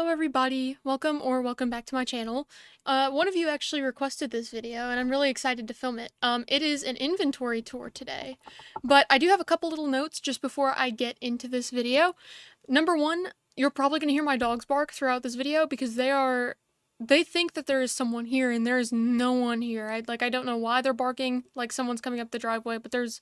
Hello everybody, welcome back to my channel. One of you actually requested this video and I'm really excited to film it. It is an inventory tour today, but I do have a couple little notes just before I get into this video. Number one, you're probably going to hear my dogs bark throughout this video because they think that there is someone here and there is no one here. I don't know why they're barking like someone's coming up the driveway, but there's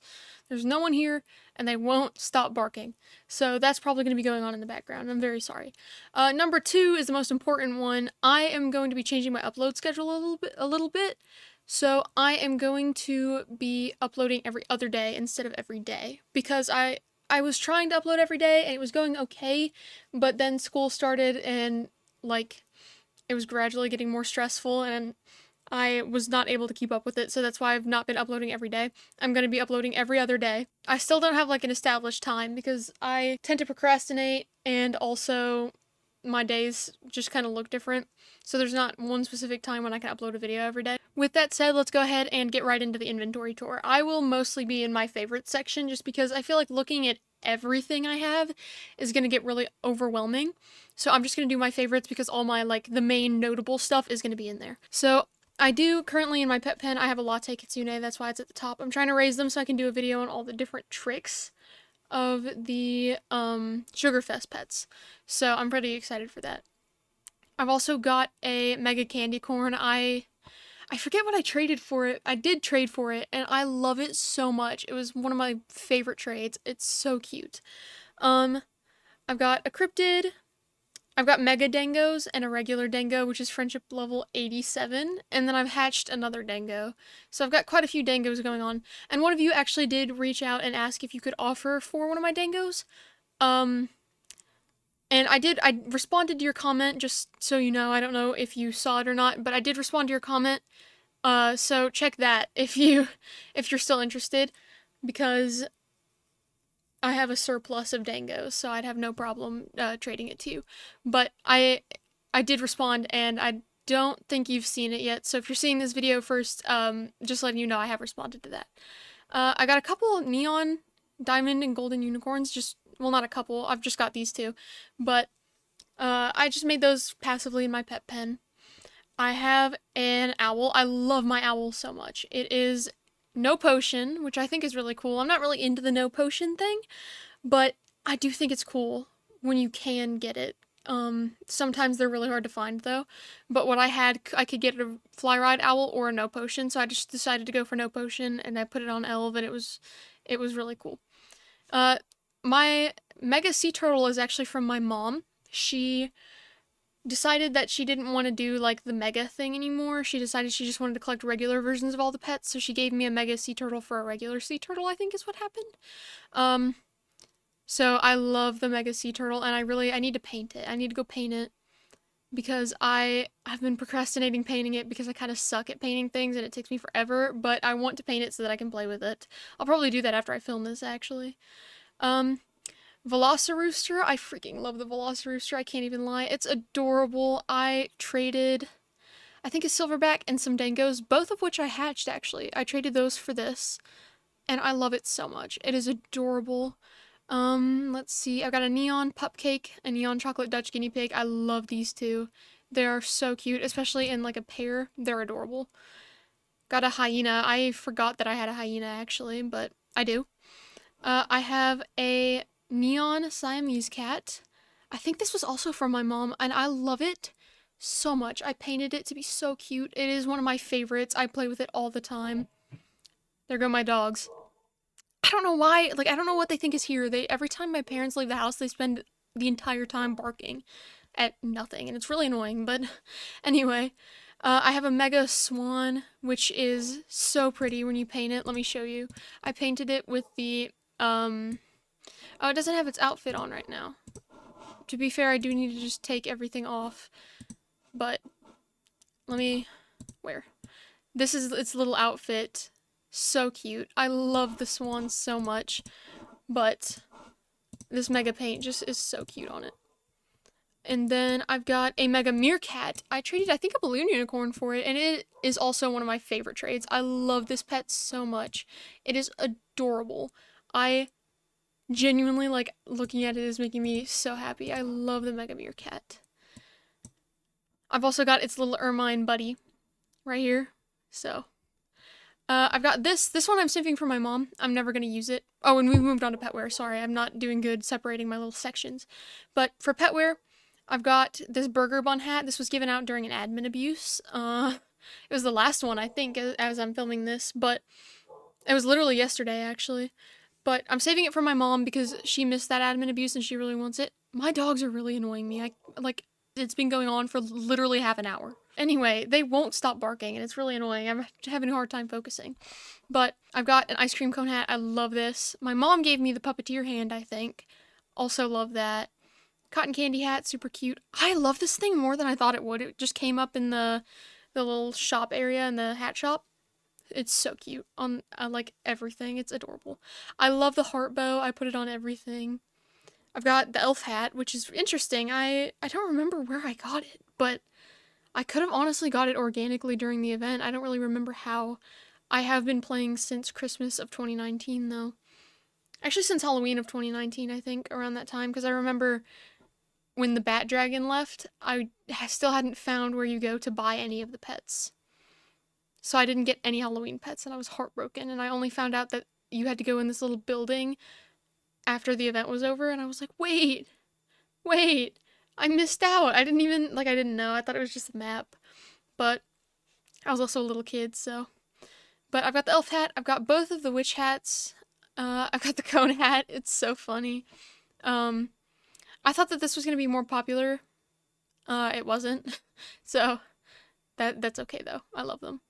no one here and they won't stop barking. So that's probably going to be going on in the background. I'm very sorry. Number two is the most important one. I am going to be changing my upload schedule a little bit. So I am going to be uploading every other day instead of every day because I was trying to upload every day and it was going okay, but then school started and it was gradually getting more stressful and I was not able to keep up with it, so that's why I've not been uploading every day. I'm going to be uploading every other day. I still don't have an established time because I tend to procrastinate and also my days just kind of look different. So there's not one specific time when I can upload a video every day. With that said, let's go ahead and get right into the inventory tour. I will mostly be in my favorites section just because I feel like looking at everything I have is going to get really overwhelming. So I'm just going to do my favorites because all my the main notable stuff is going to be in there. So I do currently in my pet pen, I have a latte kitsune, that's why it's at the top. I'm trying to raise them so I can do a video on all the different tricks of the Sugarfest pets. So I'm pretty excited for that. I've also got a Mega Candy Corn. I forget what I traded for it. I did trade for it, and I love it so much. It was one of my favorite trades. It's so cute. I've got a cryptid. I've got Mega Dangos and a regular Dango, which is friendship level 87, and then I've hatched another Dango. So I've got quite a few Dangos going on, and one of you actually did reach out and ask if you could offer for one of my Dangos. And I responded to your comment, just so you know. I don't know if you saw it or not, but I did respond to your comment. So check that if you're still interested, because I have a surplus of Dangos, so I'd have no problem trading it to you. But I did respond, and I don't think you've seen it yet. So if you're seeing this video first, just letting you know I have responded to that. I got a couple of neon diamond and golden unicorns, well, not a couple, I've just got these two, but I just made those passively in my pet pen. I have an owl. I love my owl so much. It is no potion, which I think is really cool. I'm not really into the no potion thing, but I do think it's cool when you can get it. Sometimes they're really hard to find though, but what I had, I could get a fly ride owl or a no potion, so I just decided to go for no potion, and I put it on Elv, and it was really cool. My Mega Sea Turtle is actually from my mom. She decided that she didn't want to do the Mega thing anymore. She decided she just wanted to collect regular versions of all the pets, so she gave me a Mega Sea Turtle for a regular Sea Turtle, I think is what happened. So I love the Mega Sea Turtle, and I need to paint it. I need to go paint it because I've been procrastinating painting it because I kind of suck at painting things and it takes me forever, but I want to paint it so that I can play with it. I'll probably do that after I film this, actually. Velocirooster, I freaking love the Velocirooster, I can't even lie. It's adorable. I traded, I think, a silverback and some Dangos, both of which I hatched, actually. I traded those for this, and I love it so much. It is adorable. Let's see, I've got a neon pupcake, a neon chocolate Dutch guinea pig. I love these two. They are so cute, especially in a pair. They're adorable. Got a hyena. I forgot that I had a hyena, actually, but I do. I have a neon Siamese cat. I think this was also from my mom, and I love it so much. I painted it to be so cute. It is one of my favorites. I play with it all the time. There go my dogs. I don't know why, I don't know what they think is here. Every time my parents leave the house, they spend the entire time barking at nothing, and it's really annoying, but anyway. I have a Mega Swan, which is so pretty when you paint it. Let me show you. I painted it with the, oh, it doesn't have its outfit on right now. To be fair, I do need to just take everything off, but where? This is its little outfit. So cute. I love the swan so much, but this Mega paint just is so cute on it. And then I've got a Mega Meerkat. I traded, I think, a balloon unicorn for it, and it is also one of my favorite trades. I love this pet so much. It is adorable. I genuinely, looking at it is making me so happy. I love the Mega Meerkat. I've also got its little ermine buddy right here. So, I've got this one I'm saving for my mom. I'm never going to use it. Oh, and we've moved on to petware. Sorry, I'm not doing good separating my little sections. But for petware, I've got this burger bun hat. This was given out during an admin abuse. It was the last one, I think, as I'm filming this, but it was literally yesterday, actually. But I'm saving it for my mom because she missed that admin abuse and she really wants it. My dogs are really annoying me. It's been going on for literally half an hour. Anyway, they won't stop barking and it's really annoying. I'm having a hard time focusing. But I've got an ice cream cone hat. I love this. My mom gave me the puppeteer hand, I think. Also love that. Cotton candy hat, super cute. I love this thing more than I thought it would. It just came up in the little shop area in the hat shop. It's so cute on like everything. It's adorable. I love the heart bow. I put it on everything. I've got the elf hat, which is interesting. I don't remember where I got it, but I could have honestly got it organically during the event. I don't really remember how. I have been playing since Christmas of 2019 though. Actually since Halloween of 2019, I think, around that time, because I remember when the bat dragon left, I still hadn't found where you go to buy any of the pets. So I didn't get any Halloween pets and I was heartbroken, and I only found out that you had to go in this little building after the event was over, and I was like, wait, I missed out. I didn't know. I thought it was just a map. But I was also a little kid, so. But I've got the elf hat. I've got both of the witch hats. I've got the cone hat. It's so funny. I thought that this was going to be more popular. It wasn't. So that's okay though. I love them.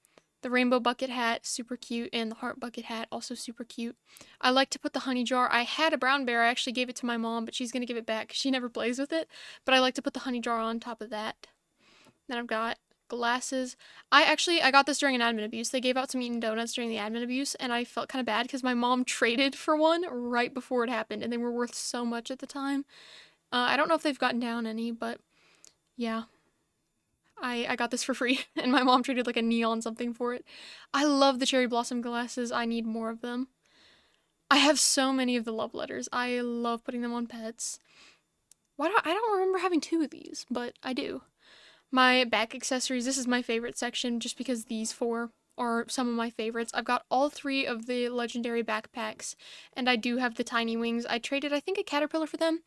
The rainbow bucket hat, super cute, and the heart bucket hat, also super cute. I like to put the honey jar. I had a brown bear. I actually gave it to my mom, but she's going to give it back because she never plays with it. But I like to put the honey jar on top of that. Then I've got glasses. I got this during an admin abuse. They gave out some Eatin' Donuts during the admin abuse, and I felt kind of bad because my mom traded for one right before it happened, and they were worth so much at the time. I don't know if they've gotten down any, but yeah. I got this for free, and my mom traded like a neon something for it. I love the cherry blossom glasses. I need more of them. I have so many of the love letters. I love putting them on pets. I don't remember having 2 of these, but I do. My back accessories, this is my favorite section just because these 4 are some of my favorites. I've got all 3 of the legendary backpacks, and I do have the tiny wings. I traded, I think, a caterpillar for them.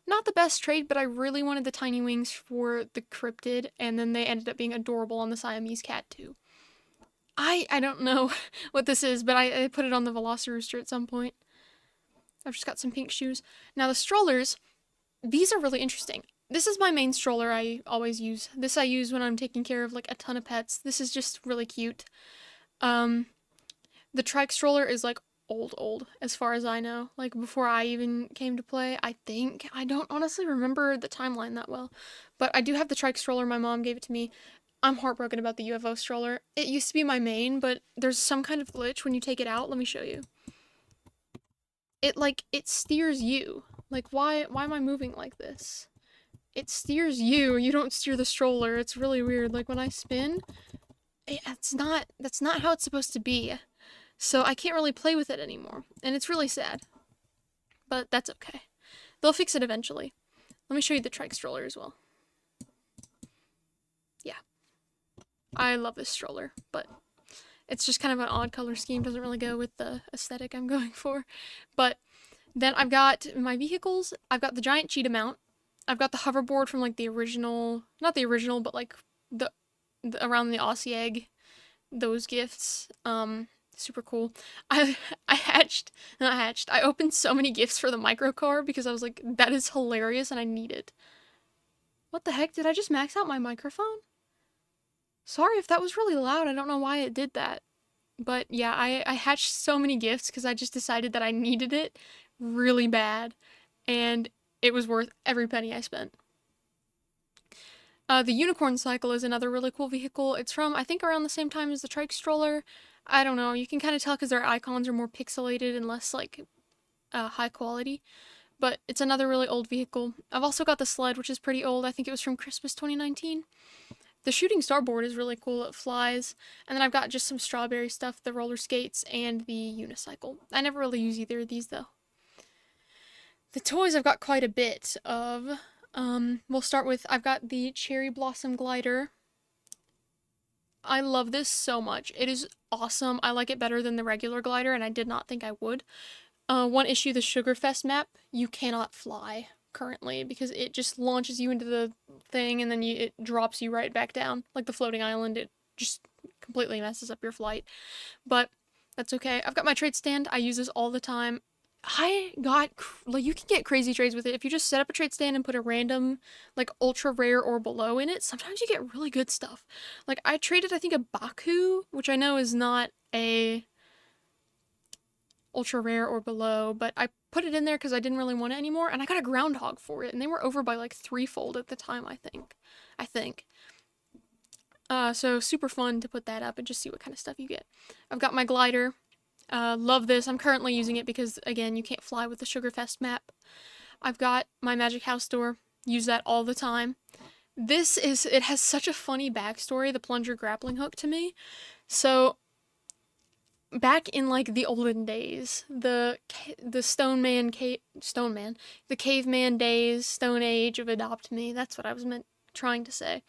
Not the best trade, but I really wanted the tiny wings for the cryptid, and then they ended up being adorable on the Siamese cat too. I don't know what this is, but I put it on the Velocirooster at some point. I've just got some pink shoes. Now the strollers, these are really interesting. This is my main stroller I always use. This I use when I'm taking care of like a ton of pets. This is just really cute. The trike stroller is like old as far as I know. Like before I even came to play, I think. I don't honestly remember the timeline that well. But I do have the trike stroller. My mom gave it to me. I'm heartbroken about the UFO stroller. It used to be my main, but there's some kind of glitch when you take it out. Let me show you. It steers you. Like why am I moving like this? It steers you. You don't steer the stroller. It's really weird. Like when I spin, that's not how it's supposed to be. So I can't really play with it anymore. And it's really sad. But that's okay. They'll fix it eventually. Let me show you the trike stroller as well. Yeah. I love this stroller, but it's just kind of an odd color scheme. Doesn't really go with the aesthetic I'm going for. But then I've got my vehicles. I've got the giant cheetah mount. I've got the hoverboard from like the original, not the original, but like the around the Aussie egg, those gifts. Super cool. I opened so many gifts for the micro car because I was like, that is hilarious and I need it. What the heck? Did I just max out my microphone? Sorry if that was really loud. I don't know why it did that. But yeah, I hatched so many gifts because I just decided that I needed it really bad. And it was worth every penny I spent. The unicorn cycle is another really cool vehicle. It's from, I think, around the same time as the trike stroller. I don't know. You can kind of tell because their icons are more pixelated and less, like, high quality. But it's another really old vehicle. I've also got the sled, which is pretty old. I think it was from Christmas 2019. The shooting star board is really cool. It flies. And then I've got just some strawberry stuff, the roller skates, and the unicycle. I never really use either of these, though. The toys I've got quite a bit of. We'll start with, I've got the cherry blossom glider. I love this so much. It is awesome. I like it better than the regular glider, and I did not think I would. One issue, the Sugarfest map, you cannot fly currently because it just launches you into the thing and then it drops you right back down. Like the floating island, it just completely messes up your flight. But that's okay. I've got my trade stand. I use this all the time. I got, like, you can get crazy trades with it. If you just set up a trade stand and put a random, like, ultra rare or below in it, sometimes you get really good stuff. Like, I traded, I think, a Baku, which I know is not a ultra rare or below, but I put it in there because I didn't really want it anymore, and I got a groundhog for it, and they were over by like threefold at the time, I think. So super fun to put that up and just see what kind of stuff you get. I've got my glider. Love this. I'm currently using it because, again, you can't fly with the Sugarfest map. I've got my magic house door. Use that all the time. It has such a funny backstory, the plunger grappling hook to me. So back in like the olden days, the caveman days, Stone Age of Adopt Me. That's what I was trying to say.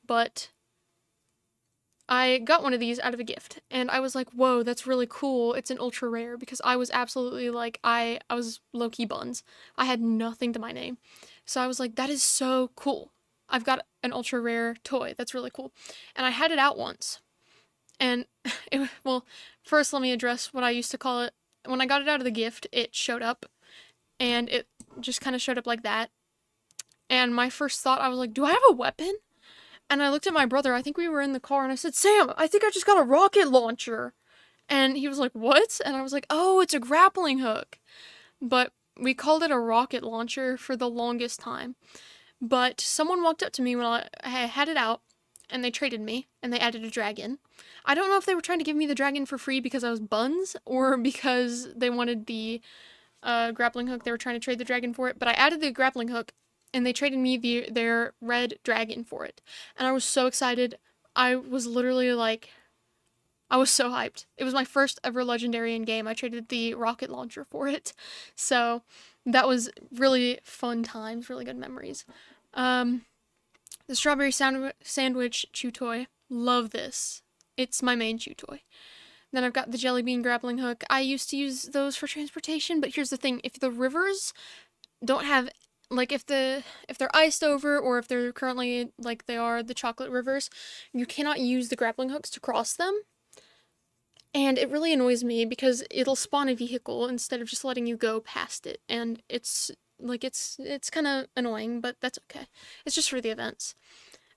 But I got one of these out of a gift, and I was like, whoa, that's really cool. It's an ultra rare, because I was absolutely like, I was low-key buns. I had nothing to my name. So I was like, that is so cool. I've got an ultra rare toy. That's really cool. And I had it out once. And, well, first let me address what I used to call it. When I got it out of the gift, it showed up, and it just kind of showed up like that. And my first thought, I was like, do I have a weapon? And I looked at my brother, I think we were in the car, and I said, Sam, I think I just got a rocket launcher. And he was like, what? And I was like, oh, it's a grappling hook. But we called it a rocket launcher for the longest time. But someone walked up to me when I had it out, and they traded me, and they added a dragon. I don't know if they were trying to give me the dragon for free because I was buns, or because they wanted the grappling hook. They were trying to trade the dragon for it, but I added the grappling hook, and they traded me their red dragon for it. And I was so excited. I was literally like, I was so hyped. It was my first ever legendary in game. I traded the rocket launcher for it. So that was really fun times, really good memories. The strawberry sandwich chew toy. Love this. It's my main chew toy. Then I've got the jelly bean grappling hook. I used to use those for transportation, but here's the thing. If the rivers don't have, like, if they're iced over, or if they're currently like they are the chocolate rivers, you cannot use the grappling hooks to cross them. And it really annoys me because it'll spawn a vehicle instead of just letting you go past it. And it's kind of annoying, but that's okay. It's just for the events.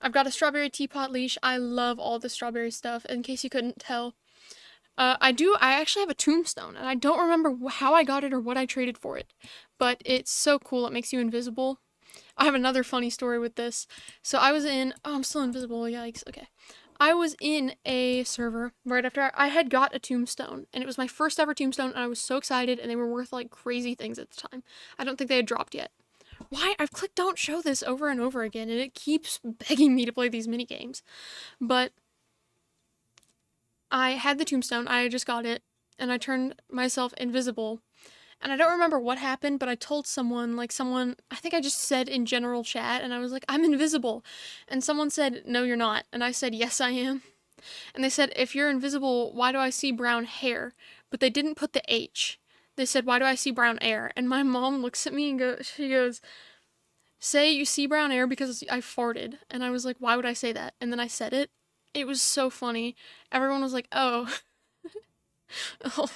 I've got a strawberry teapot leash. I love all the strawberry stuff, in case you couldn't tell. I actually have a tombstone, and I don't remember how I got it or what I traded for it. But it's so cool, it makes you invisible. I have another funny story with this. So I was in, oh, I'm still invisible, yikes, okay. I was in a server right after I had got a tombstone, and it was my first ever tombstone, and I was so excited, and they were worth like crazy things at the time. I don't think they had dropped yet. Why? I've clicked don't show this over and over again, and it keeps begging me to play these mini games. But I had the tombstone, I just got it, and I turned myself invisible. And I don't remember what happened, but I told someone, I think I just said in general chat, and I was like, I'm invisible. And someone said, no, you're not. And I said, yes, I am. And they said, if you're invisible, why do I see brown hair? But they didn't put the H. They said, why do I see brown air? And my mom looks at me and she goes, say you see brown air because I farted. And I was like, why would I say that? And then I said it. It was so funny. Everyone was like, oh. Oh.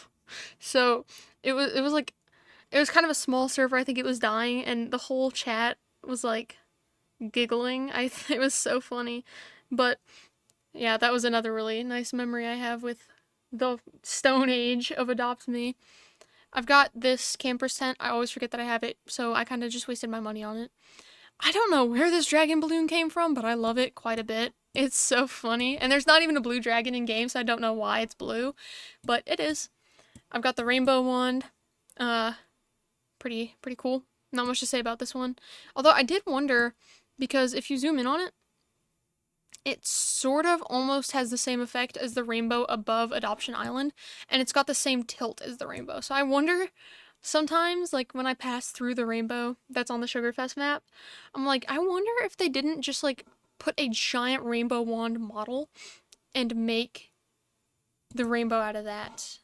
So it was kind of a small server. I think it was dying, and the whole chat was like giggling. It was so funny. But yeah, that was another really nice memory I have with the Stone Age of Adopt Me. I've got this camper's tent. I always forget that I have it, so I kind of just wasted my money on it. I don't know where this dragon balloon came from, but I love it quite a bit. It's so funny. And there's not even a blue dragon in game, so I don't know why it's blue, but it is. I've got the rainbow wand. Pretty cool. Not much to say about this one. Although I did wonder, because if you zoom in on it, it sort of almost has the same effect as the rainbow above Adoption Island, and it's got the same tilt as the rainbow. So I wonder, sometimes, like, when I pass through the rainbow that's on the Sugarfest map, I'm like, I wonder if they didn't just, like, put a giant rainbow wand model and make the rainbow out of that.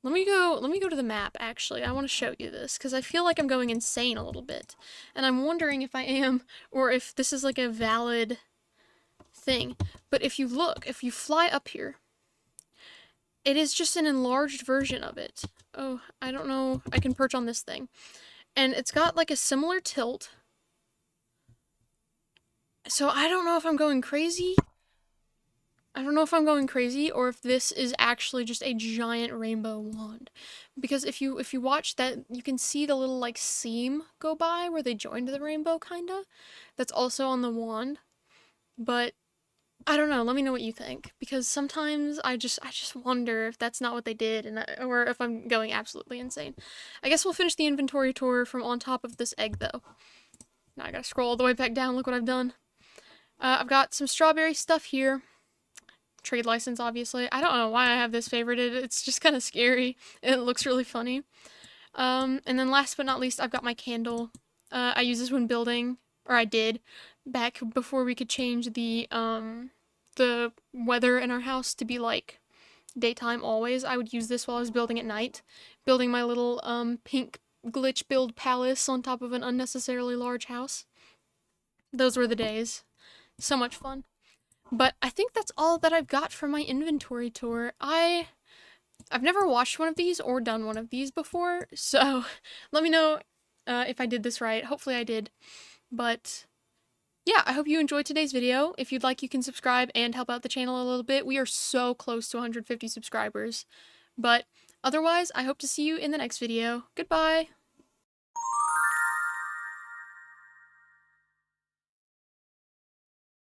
Let me go to the map, actually. I want to show you this, because I feel like I'm going insane a little bit. And I'm wondering if I am, or if this is like a valid thing. But if you look, if you fly up here, it is just an enlarged version of it. Oh, I don't know. I can perch on this thing. And it's got like a similar tilt. So I don't know if I'm going crazy. I don't know if I'm going crazy or if this is actually just a giant rainbow wand. Because if you watch that, you can see the little like seam go by where they joined the rainbow kinda. That's also on the wand. But I don't know, let me know what you think, because sometimes I just wonder if that's not what they did or if I'm going absolutely insane. I guess we'll finish the inventory tour from on top of this egg though. Now I gotta scroll all the way back down, look what I've done. I've got some strawberry stuff here. Trade license, obviously. I don't know why I have this favorited. It's just kind of scary. It looks really funny. And then last but not least, I've got my candle. I use this when building, or I did, back before we could change the weather in our house to be like daytime always. I would use this while I was building at night, building my little pink glitch build palace on top of an unnecessarily large house. Those were the days. So much fun. But I think that's all that I've got for my inventory tour. I've never watched one of these or done one of these before, so let me know if I did this right. Hopefully I did. But yeah, I hope you enjoyed today's video. If you'd like, you can subscribe and help out the channel a little bit. We are so close to 150 subscribers. But otherwise, I hope to see you in the next video. Goodbye!